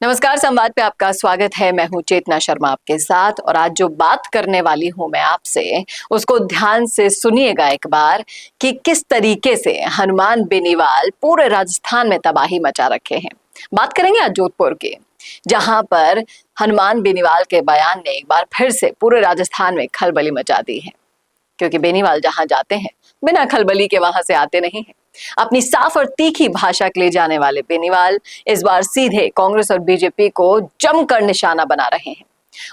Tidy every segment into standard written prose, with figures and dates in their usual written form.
नमस्कार, संवाद पे आपका स्वागत है। मैं हूं चेतना शर्मा आपके साथ और आज जो बात करने वाली हूं मैं आपसे, उसको ध्यान से सुनिएगा एक बार कि किस तरीके से हनुमान बेनीवाल पूरे राजस्थान में तबाही मचा रखे हैं। बात करेंगे आज जोधपुर के, जहां पर हनुमान बेनीवाल के बयान ने एक बार फिर से पूरे राजस्थान में खलबली मचा दी है, क्योंकि बेनीवाल जहां जाते हैं बिना खलबली के वहां से आते नहीं हैं। अपनी साफ और तीखी भाषा के लिए जाने वाले बेनीवाल इस बार सीधे कांग्रेस और बीजेपी को जमकर निशाना बना रहे हैं।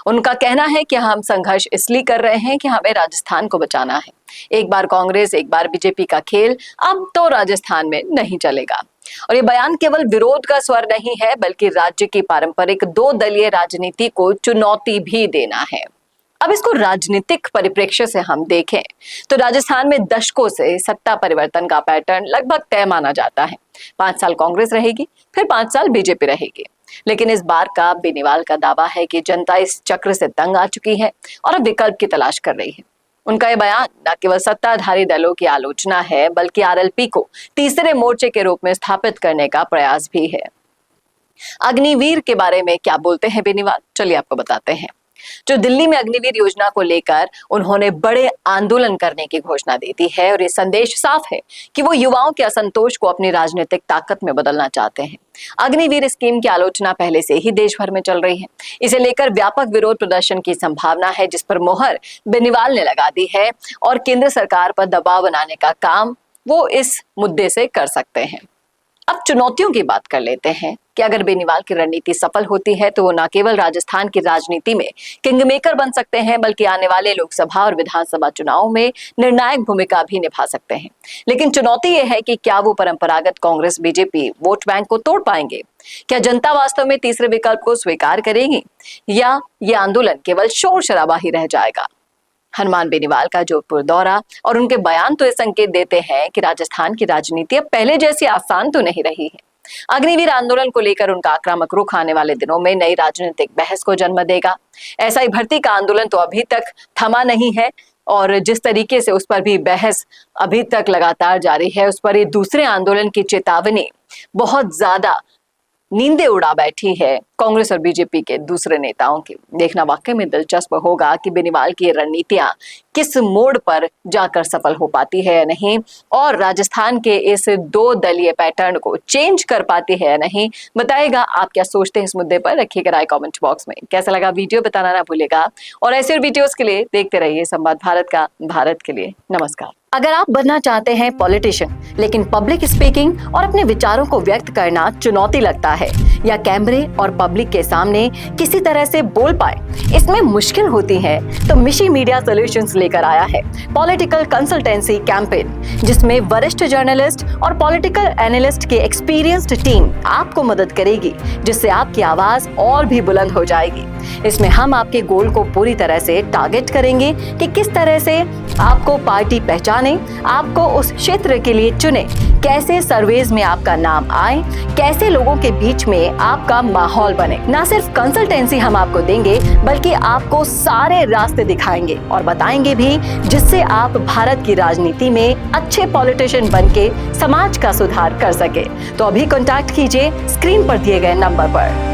उनका कहना है कि हम संघर्ष इसलिए कर रहे हैं कि हमें राजस्थान को बचाना है। एक बार कांग्रेस एक बार बीजेपी का खेल अब तो राजस्थान में नहीं चलेगा। और ये बयान केवल विरोध का स्वर नहीं है, बल्कि राज्य की पारंपरिक दो दलीय राजनीति को चुनौती भी देना है। अब इसको राजनीतिक परिप्रेक्ष्य से हम देखें तो राजस्थान में दशकों से सत्ता परिवर्तन का पैटर्न लगभग तय माना जाता है। 5 साल कांग्रेस रहेगी, फिर 5 साल बीजेपी रहेगी। लेकिन इस बार का बेनीवाल का दावा है कि जनता इस चक्र से तंग आ चुकी है और अब विकल्प की तलाश कर रही है। उनका यह बयान न केवल सत्ताधारी दलों की आलोचना है, बल्कि आरएलपी को तीसरे मोर्चे के रूप में स्थापित करने का प्रयास भी है। अग्निवीर के बारे में क्या बोलते हैं बेनीवाल, चलिए आपको बताते हैं। जो दिल्ली में अग्निवीर योजना को लेकर उन्होंने बड़े आंदोलन करने की घोषणा दी थी है और ये संदेश साफ है कि वो युवाओं के असंतोष को अपनी राजनीतिक ताकत में बदलना चाहते हैं। अग्निवीर स्कीम की आलोचना पहले से ही देश भर में चल रही है। इसे लेकर व्यापक विरोध प्रदर्शन की संभावना है, जिस पर मोहर बेनीवाल ने लगा दी है और केंद्र सरकार पर दबाव बनाने का काम वो इस मुद्दे से कर सकते हैं। अब चुनौतियों की बात कर लेते हैं कि अगर बेनीवाल की रणनीति सफल होती है तो वो न केवल राजस्थान की राजनीति में किंगमेकर बन सकते हैं, बल्कि आने वाले लोकसभा और विधानसभा चुनावों में निर्णायक भूमिका भी निभा सकते हैं। लेकिन चुनौती यह है कि क्या वो परंपरागत कांग्रेस बीजेपी वोट बैंक को तोड़ पाएंगे? क्या जनता वास्तव में तीसरे विकल्प को स्वीकार करेगी, या ये आंदोलन केवल शोर शराबा ही रह जाएगा? हनुमान बेनीवाल का जोधपुर दौरा और उनके बयान तो ये संकेत देते हैं कि राजस्थान की राजनीति अब पहले जैसी आसान तो नहीं रही है। अग्निवीर आंदोलन को लेकर उनका आक्रामक रुख आने वाले दिनों में नई राजनीतिक बहस को जन्म देगा। ऐसा ही भर्ती का आंदोलन तो अभी तक थमा नहीं है और जिस तरीके से उस पर भी बहस अभी तक लगातार जारी है, उस पर ये दूसरे आंदोलन की चेतावनी बहुत ज्यादा नींदें उड़ा बैठी है कांग्रेस और बीजेपी के दूसरे नेताओं की। देखना वाकई में दिलचस्प होगा कि बेनीवाल की रणनीतियां किस मोड़ पर जाकर सफल हो पाती है या नहीं, और राजस्थान के इस दो दलीय पैटर्न को चेंज कर पाती है या नहीं। बताएगा आप क्या सोचते हैं इस मुद्दे पर, रखिएगा राय कमेंट बॉक्स में। कैसा लगा वीडियो बताना ना भूलेगा और ऐसे वीडियोस के लिए देखते रहिए संवाद भारत का, भारत के लिए। नमस्कार। अगर आप बनना चाहते हैं पॉलिटिशियन, लेकिन पब्लिक स्पीकिंग और अपने विचारों को व्यक्त करना चुनौती लगता है, या कैमरे और पब्लिक के सामने किसी तरह से बोल पाए इसमें मुश्किल होती है, तो मिशी मीडिया सॉल्यूशंस लेकर आया है पॉलिटिकल कंसल्टेंसी कैंपेन, जिसमें वरिष्ठ जर्नलिस्ट और पॉलिटिकल एनालिस्ट की एक्सपीरियंस्ड टीम आपको मदद करेगी, जिससे आपकी आवाज और भी बुलंद हो जाएगी। इसमें हम आपके गोल को पूरी तरह से टारगेट करेंगे कि किस तरह से आपको पार्टी पहचाने, आपको उस क्षेत्र के लिए चुने, कैसे सर्वेज में आपका नाम आए, कैसे लोगों के बीच में आपका माहौल बने। ना सिर्फ कंसल्टेंसी हम आपको देंगे, बल्कि आपको सारे रास्ते दिखाएंगे और बताएंगे भी, जिससे आप भारत की राजनीति में अच्छे पॉलिटिशियन बनके समाज का सुधार कर सके। तो अभी कॉन्टैक्ट कीजिए स्क्रीन पर दिए गए नंबर पर।